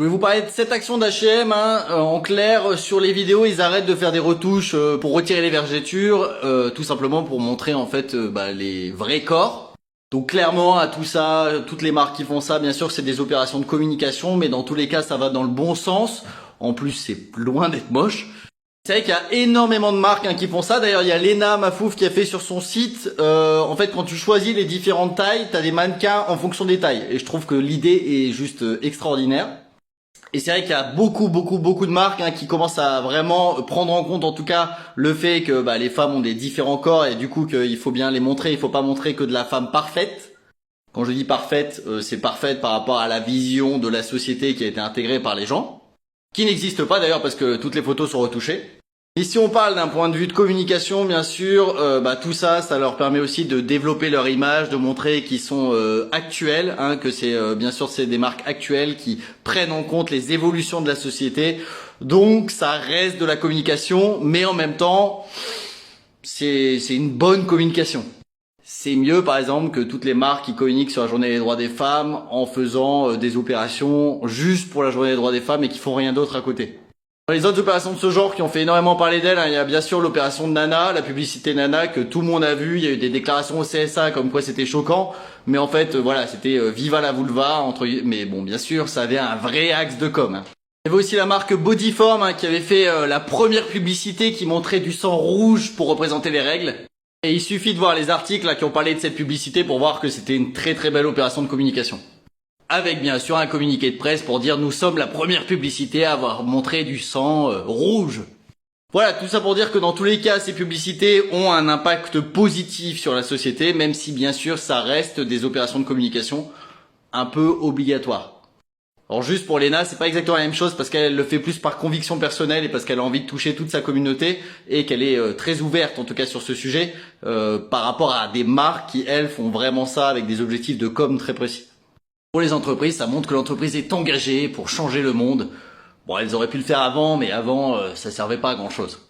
Je vais vous parler de cette action d'H&M. En clair, sur les vidéos, ils arrêtent de faire des retouches pour retirer les vergetures, tout simplement pour montrer en fait les vrais corps. Donc clairement, à tout ça, toutes les marques qui font ça, bien sûr, c'est des opérations de communication, mais dans tous les cas, ça va dans le bon sens. En plus, c'est loin d'être moche. C'est vrai qu'il y a énormément de marques qui font ça. D'ailleurs, il y a Lena Mafouf qui a fait sur son site. En fait, quand tu choisis les différentes tailles, t'as des mannequins en fonction des tailles. Et je trouve que l'idée est juste extraordinaire. Et c'est vrai qu'il y a beaucoup de marques qui commencent à vraiment prendre en compte, en tout cas, le fait que les femmes ont des différents corps et du coup qu'il faut bien les montrer. Il faut pas montrer que de la femme parfaite. Quand je dis parfaite, c'est parfaite par rapport à la vision de la société qui a été intégrée par les gens. Qui n'existe pas d'ailleurs parce que toutes les photos sont retouchées. Et si on parle d'un point de vue de communication, bien sûr, tout ça, ça leur permet aussi de développer leur image, de montrer qu'ils sont actuels, que c'est bien sûr c'est des marques actuelles qui prennent en compte les évolutions de la société. Donc ça reste de la communication, mais en même temps, c'est une bonne communication. C'est mieux par exemple que toutes les marques qui communiquent sur la journée des droits des femmes en faisant des opérations juste pour la journée des droits des femmes et qui font rien d'autre à côté. Les autres opérations de ce genre qui ont fait énormément parler d'elle, il y a bien sûr l'opération de Nana, la publicité Nana que tout le monde a vu. Il y a eu des déclarations au CSA comme quoi c'était choquant, mais en fait voilà, c'était viva la vulva mais bon, bien sûr, ça avait un vrai axe de com. Il y avait aussi la marque Bodyform qui avait fait la première publicité qui montrait du sang rouge pour représenter les règles. Et il suffit de voir les articles qui ont parlé de cette publicité pour voir que c'était une très belle opération de communication. Avec bien sûr un communiqué de presse pour dire nous sommes la première publicité à avoir montré du sang rouge. Voilà, tout ça pour dire que dans tous les cas, ces publicités ont un impact positif sur la société, même si bien sûr ça reste des opérations de communication un peu obligatoires. Alors juste pour Lena, c'est pas exactement la même chose parce qu'elle le fait plus par conviction personnelle et parce qu'elle a envie de toucher toute sa communauté et qu'elle est très ouverte en tout cas sur ce sujet par rapport à des marques qui elles font vraiment ça avec des objectifs de com très précis. Pour les entreprises, ça montre que l'entreprise est engagée pour changer le monde. Bon, elles auraient pu le faire avant, mais avant, ça servait pas à grand chose.